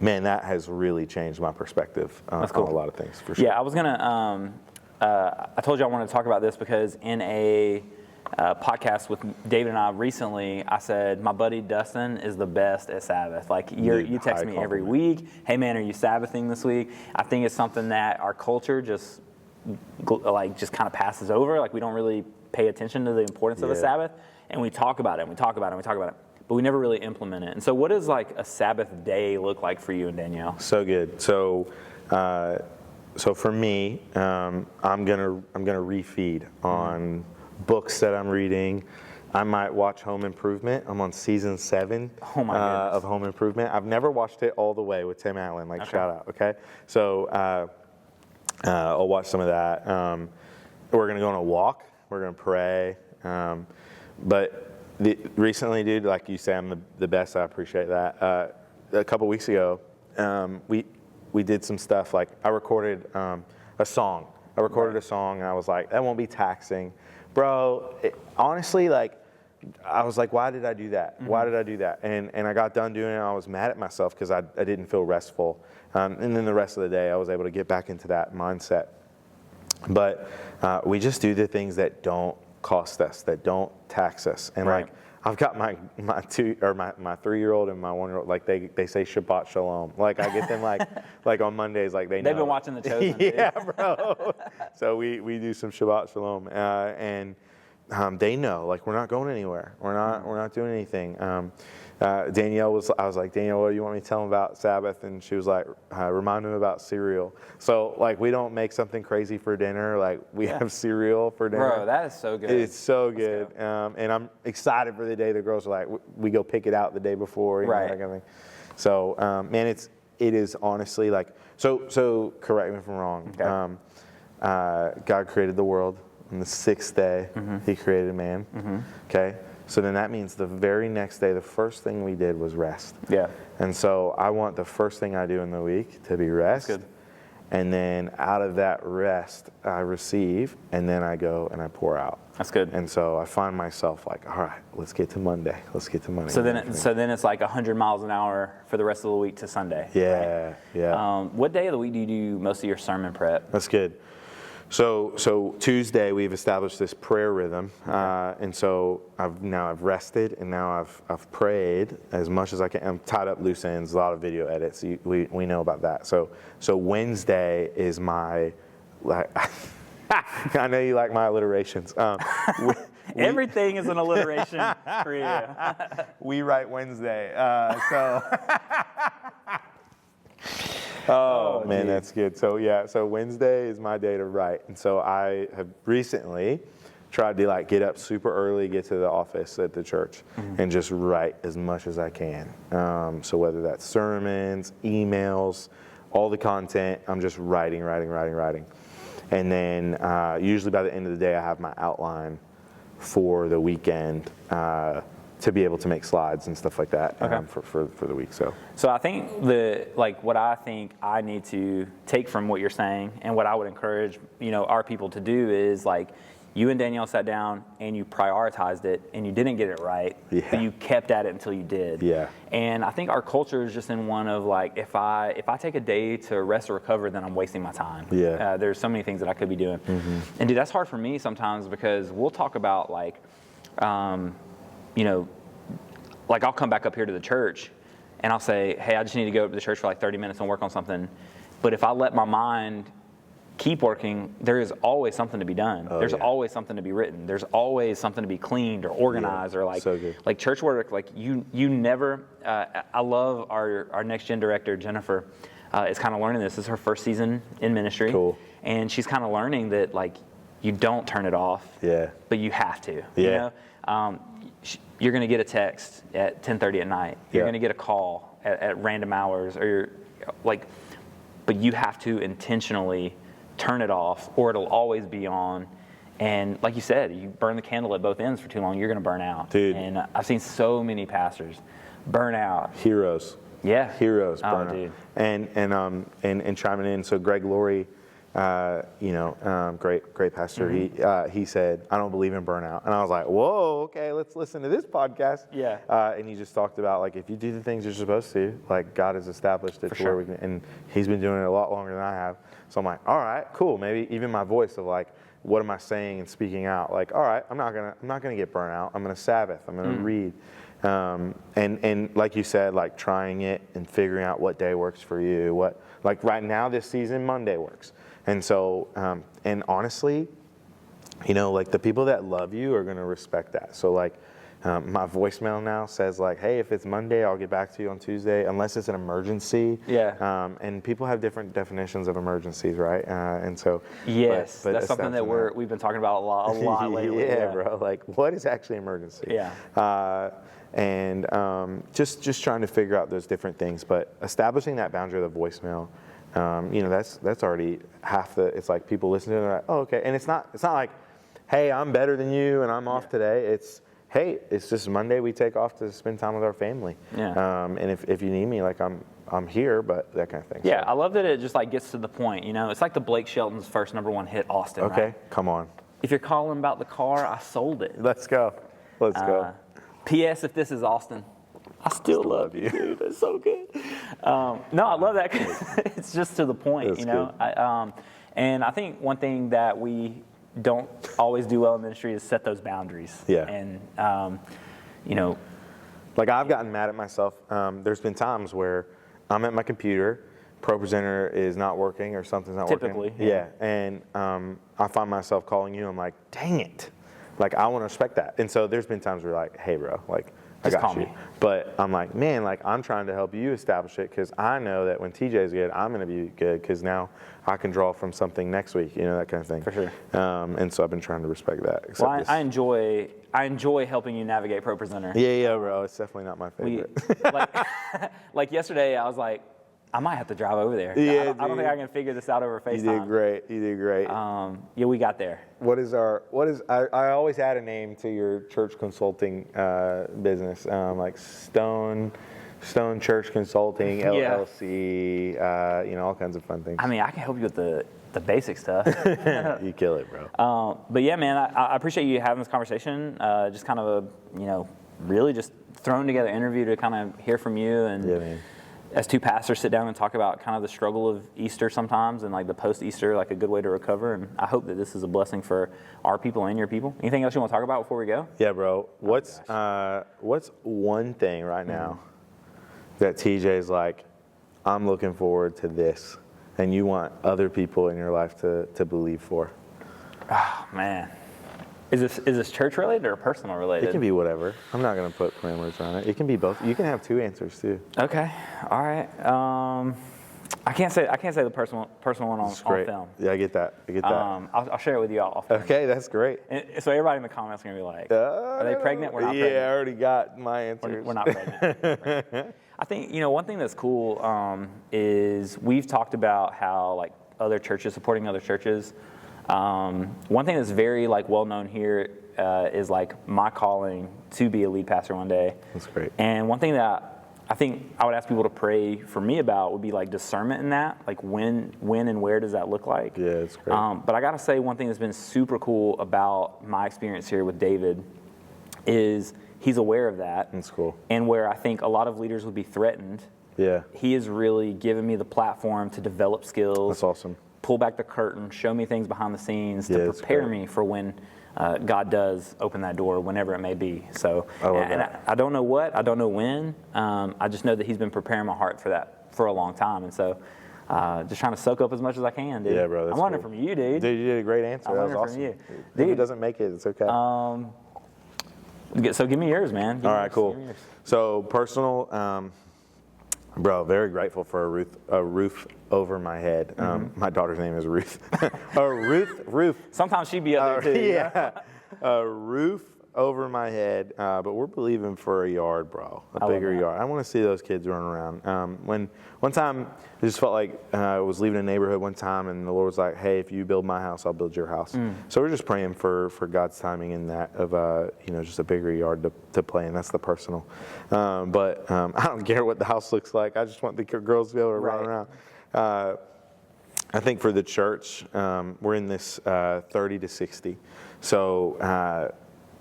man, that has really changed my perspective on a lot of things, for sure. Yeah, I was gonna. I told you I wanted to talk about this because in a podcast with David and I recently, I said my buddy Dustin is the best at Sabbath. Like you text me every week, hey man, are you Sabbathing this week? I think it's something that our culture just kind of passes over. Like we don't really pay attention to the importance of a Sabbath, and we talk about it, but we never really implement it. And so what does like a Sabbath day look like for you and Danielle? So good. So for me, I'm gonna refeed on books that I'm reading. I might watch Home Improvement. I'm on season 7 of Home Improvement. I've never watched it all the way with Tim Allen. Shout out. Okay. So I'll watch some of that. We're gonna go on a walk. We're gonna pray. But recently, dude, like you say, I'm the best. I appreciate that. A couple weeks ago, we did some stuff. Like I recorded a song I recorded a song, and I was like, that won't be taxing. Bro, honestly, like, I was like, why did I do that? Why did I do that? And I got done doing it, and I was mad at myself because I didn't feel restful. And then the rest of the day, I was able to get back into that mindset. But we just do the things that don't cost us, that don't tax us. And like, I've got my 3-year-old and my 1-year-old, like they say Shabbat Shalom. Like I get them like on Mondays, like they've been watching The Chosen. Yeah, bro. So we do some Shabbat Shalom, and they know, like, we're not going anywhere. We're not doing anything. I was like, Danielle, what do you want me to tell them about Sabbath? And she was like, remind them about cereal. So, like, we don't make something crazy for dinner. Like, we have cereal for dinner. Bro, that is so good. It's so good. And I'm excited for the day the girls are like, we go pick it out the day before. You know, that kind of thing. So, man, it is honestly like, so correct me if I'm wrong. Okay. God created the world. On the 6th day, he created man. Okay? So then that means the very next day, the first thing we did was rest. Yeah. And so I want the first thing I do in the week to be rest. That's good. And then out of that rest, I receive, and then I go and I pour out. That's good. And so I find myself like, all right, let's get to Monday. Let's get to Monday. So then it's like 100 miles an hour for the rest of the week to Sunday. Yeah, right? Yeah. What day of the week do you do most of your sermon prep? That's good. So Tuesday we've established this prayer rhythm, and so I've rested, and now I've prayed as much as I can. I'm tied up loose ends, a lot of video edits. We know about that. So Wednesday is my, like, I know you like my alliterations. Everything is an alliteration for you. We write Wednesday, so. Oh man, geez. That's good. So Wednesday is my day to write, and so I have recently tried to like get up super early, get to the office at the church, and just write as much as I can. So whether that's sermons, emails, all the content, I'm just writing, and then usually by the end of the day, I have my outline for the weekend. To be able to make slides and stuff like that for the week. So I think what I think I need to take from what you're saying, and what I would encourage our people to do is, like, you and Danielle sat down and you prioritized it, and you didn't get it right, but you kept at it until you did. Yeah. And I think our culture is just in one of like, if I take a day to rest or recover, then I'm wasting my time. Yeah. There's so many things that I could be doing. And dude, that's hard for me sometimes, because we'll talk about like, like I'll come back up here to the church and I'll say, hey, I just need to go up to the church for like 30 minutes and work on something. But if I let my mind keep working, there is always something to be done. There's always something to be written. There's always something to be cleaned or organized or like, like church work. Like you never, I love our next gen director, Jennifer, is kind of learning this. This is her first season in ministry. Cool. And she's kind of learning that like, you don't turn it off, but you have to, you know? You're going to get a text at 10:30 at night. You're going to get a call at random hours, or but you have to intentionally turn it off, or it'll always be on. And like you said, you burn the candle at both ends for too long, you're going to burn out. Dude. And I've seen so many pastors burn out. Heroes. Yeah. Heroes burn out. Dude. And chiming in, so Greg Laurie, great pastor. He said, I don't believe in burnout. And I was like, whoa, okay, let's listen to this podcast. Yeah. And he just talked about, like, if you do the things you're supposed to, like, God has established it where we can, and he's been doing it a lot longer than I have. So I'm like, all right, cool. Maybe even my voice of like, what am I saying and speaking out? Like, all right, I'm not gonna get burnt out. I'm gonna Sabbath. I'm gonna read. And like you said, like trying it and figuring out what day works for you. What, like right now this season, Monday works. And so, and honestly, like the people that love you are going to respect that. So like my voicemail now says like, hey, if it's Monday, I'll get back to you on Tuesday, unless it's an emergency. Yeah. And people have different definitions of emergencies, right? And so. Yes, but that's something that we've been talking about a lot lately. Yeah, bro. Like, what is actually emergency? Yeah. And just trying to figure out those different things, but establishing that boundary of the voicemail. That's already half it's like people listen to it and they're like, oh, okay. And it's not like, hey, I'm better than you and I'm off today. It's, hey, it's just Monday. We take off to spend time with our family. Yeah. And if you need me, like I'm here, but that kind of thing. Yeah, So. I love that it just like gets to the point. It's like the Blake Shelton's first #1 hit, Austin. Okay, right? come on. If you're calling about the car, I sold it. Let's go. Let's go. P.S. If this is Austin, I still love you, dude. It's so good. No, I love that because it's just to the point, That's good. And I think one thing that we don't always do well in ministry is set those boundaries. Yeah. And, Like I've gotten mad at myself. There's been times where I'm at my computer, ProPresenter is not working or something's not working. Typically, Yeah. And I find myself calling you. I'm like, dang it. Like I want to respect that. And so there's been times where like, hey bro, like I Just got call you. me. But I'm like, man, like I'm trying to help you establish it because I know that when TJ's good, I'm going to be good because now I can draw from something next week, that kind of thing. For sure. And so I've been trying to respect that. Well, I enjoy helping you navigate ProPresenter. Yeah, bro. It's definitely not my favorite. Like yesterday, I was like, I might have to drive over there. Yeah, I don't think I can figure this out over FaceTime. You did great. Yeah, we got there. I always had a name to your church consulting business, like Stone Church Consulting, LLC, all kinds of fun things. I mean, I can help you with the basic stuff. You kill it, bro. But yeah, man, I appreciate you having this conversation. Just kind of really just thrown together interview to kind of hear from you and. Yeah, man. As two pastors sit down and talk about kind of the struggle of Easter sometimes and like the post-Easter, like a good way to recover. And I hope that this is a blessing for our people and your people. Anything else you want to talk about before we go? Yeah, bro. What's one thing right now that TJ's like, I'm looking forward to this, and you want other people in your life to believe for? Oh, man. Is this church related or personal related? It can be whatever. I'm not going to put parameters on it. It can be both. You can have two answers too. Okay. All right. I can't say the personal one on film. Yeah, I get that. I'll share it with you off. Okay, that's great. And so everybody in the comments is gonna be like, "Are they pregnant? We're not pregnant." Yeah, I already got my answer. We're not pregnant. I think one thing that's cool is we've talked about how like other churches supporting other churches. One thing that's very like well known here is like my calling to be a lead pastor one day. That's great. And one thing that I think I would ask people to pray for me about would be like discernment in that, like when and where does that look like? Yeah, it's great. But I gotta say one thing that's been super cool about my experience here with David is he's aware of that. That's cool. And where I think a lot of leaders would be threatened, Yeah. he has really given me the platform to develop skills. That's awesome. Pull back the curtain, show me things behind the scenes Yeah, to that's prepare great. me for when God does open that door, whenever it may be. So, I love and that. I don't know what, I don't know when. I just know that He's been preparing my heart for that for a long time, and so just trying to soak up as much as I can, dude. Yeah, bro. That's I'm learning cool. from you, dude. Dude, you did a great answer. I'm That was learning awesome. from you. If it Dude. doesn't make it, it's okay. So give me yours, man. All right, cool. So personal, bro, very grateful for a roof over my head. My daughter's name is Ruth. Ruth. Sometimes she'd be up there too. Yeah. A roof over my head, but we're believing for a yard, bro. A bigger yard. I want to see those kids run around. When one time, it just felt like I was leaving a neighborhood one time, and the Lord was like, "Hey, if you build my house, I'll build your house." So we're just praying for God's timing in that of just a bigger yard to play in. That's the personal. But I don't care what the house looks like. I just want the girls to be able to run around. I think for the church, we're in this 30 to 60. So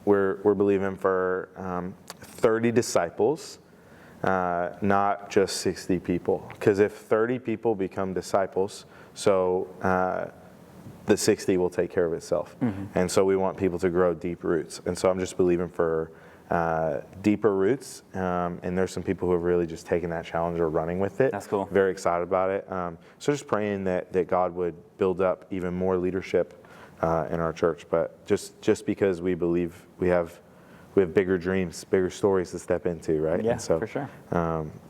we're believing for 30 disciples, not just 60 people. Because if 30 people become disciples, so the 60 will take care of itself. And so we want people to grow deep roots. And so I'm just believing for deeper roots. And there's some people who have really just taken that challenge or running with it. That's cool. Very excited about it. So just praying that God would build up even more leadership in our church, but just because we believe we have bigger dreams, bigger stories to step into, right? Yeah, and so, for sure.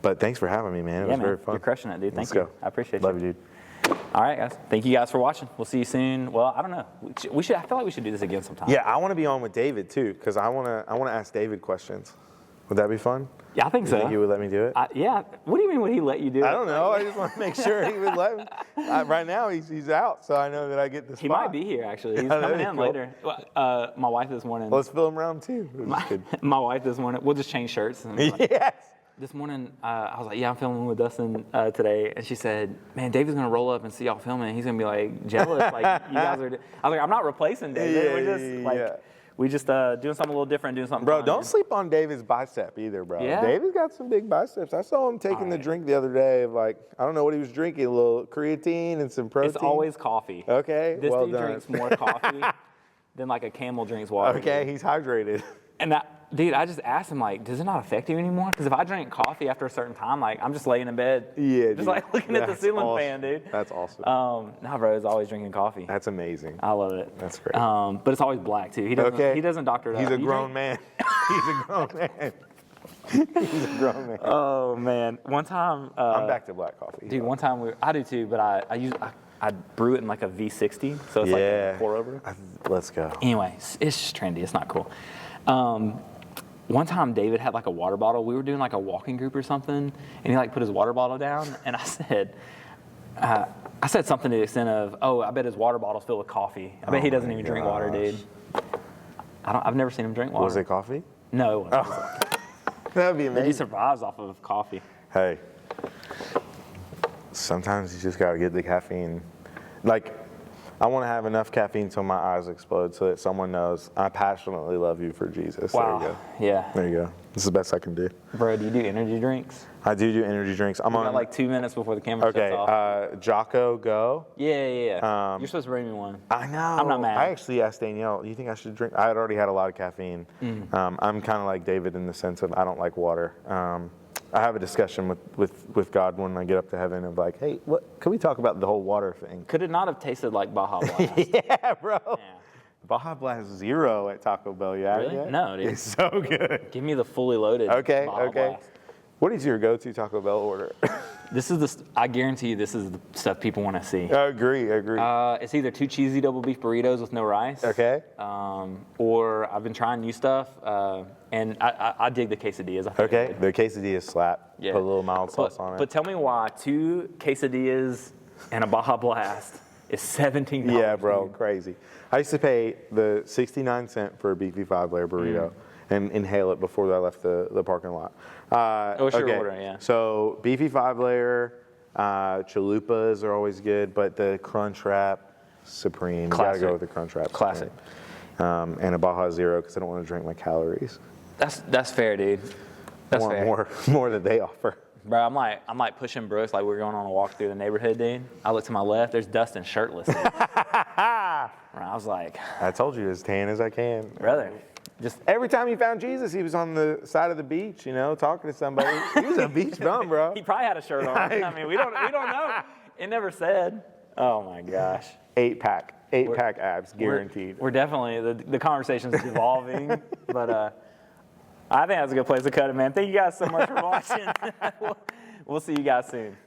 But thanks for having me, man. It was very fun. You're crushing it, dude. Thank Let's you. go. I appreciate you. Love you, dude. All right, guys. Thank you guys for watching. We'll see you soon. Well, I don't know. We should. I feel like we should do this again sometime. Yeah, I want to be on with David too, because I want to ask David questions. Would that be fun? Yeah, I think You so. think he would let me do it? Yeah. What do you mean would he let you do it? I don't know. I just want to make sure he would let me. Right now, he's out, so I know that I get the spot. He might be here, actually. He's coming in later. My wife this morning. Let's film round 2. My wife this morning. We'll just change shirts. Yes. This morning, I was like, yeah, I'm filming with Dustin today. And she said, man, David's going to roll up and see y'all filming. He's going to be like jealous. Like, you guys are. I was like, I'm not replacing David. We just doing something a little different, doing something Bro, fun, don't sleep on David's bicep either, bro. Yeah? David's got some big biceps. I saw him taking the drink the other day of like, I don't know what he was drinking, a little creatine and some protein. It's always coffee. Okay, This well dude done. drinks more coffee than like a camel drinks water. Okay, dude. he's hydrated. And dude, I just asked him, like, does it not affect you anymore? Because if I drink coffee after a certain time, like, I'm just laying in bed. Yeah, just dude. like looking at the ceiling awesome. fan, dude. That's awesome. Nah, bro, he's always drinking coffee. That's amazing. I love it. That's great. But it's always black, too. He doesn't doctor it He's up. a You grown man. He's a grown man. He's a grown man. Oh, man. One time. I'm back to black coffee. Dude, one time I do, too, but I brew it in like a V60, so it's like a pour over. Let's go. Anyway, it's just trendy. It's not cool. One time David had like a water bottle. We were doing like a walking group or something, and he like put his water bottle down, and I said something to the extent of, "Oh, I bet his water bottle's filled with coffee. I bet he doesn't even drink water, dude." I've never seen him drink water. Was it coffee? No, it wasn't. That'd be amazing. He survives off of coffee. Hey, sometimes you just gotta get the caffeine. Like, I want to have enough caffeine till my eyes explode so that someone knows I passionately love you for Jesus. Wow. There you go. Yeah. There you go. This is the best I can do. Bro, do you do energy drinks? I do energy drinks. I'm We on got like 2 minutes before the camera Okay, shuts off. Jocko Go. Yeah. You're supposed to bring me one. I know. I'm not mad. I actually asked Danielle, do you think I should drink? I had already had a lot of caffeine. I'm kind of like David in the sense of I don't like water. I have a discussion with God when I get up to heaven of like, hey, can we talk about the whole water thing? Could it not have tasted like Baja Blast? Yeah, bro. Yeah. Baja Blast 0 at Taco Bell. Yeah. Really? No, dude. It's so good. Give me the fully loaded Okay. Baja Blast. What is your go-to Taco Bell order? I guarantee you this is the stuff people want to see. I agree. It's either 2 cheesy double beef burritos with no rice. Okay. Or I've been trying new stuff, and I dig the quesadillas. I think Okay. The quesadilla slap. Yeah. Put a little mild sauce on it. But tell me why 2 quesadillas and a Baja Blast is $17. Yeah, bro, dude. crazy. I used to pay the 69-cent for a beefy 5-layer burrito and inhale it before I left the parking lot. What's your order, yeah? So beefy 5-layer, chalupas are always good, but the Crunch Wrap, supreme. Classic. You gotta go with the Crunch Wrap. Classic. Supreme. And a Baja Zero because I don't want to drink my calories. That's fair, dude. That's I fair. want more that they offer. Bro, I'm like pushing Brooks like we're going on a walk through the neighborhood, dude. I look to my left, there's Dustin shirtless. Dude. I was like, I told you, as tan as I can. brother, just Every time he found Jesus, he was on the side of the beach, talking to somebody. He was a beach bum, bro. he probably had a shirt on. I mean, we don't know. It never said. Oh my gosh. 8-pack abs, guaranteed. We're definitely the conversation's evolving, but I think that's a good place to cut it, man. Thank you guys so much for watching. We'll see you guys soon.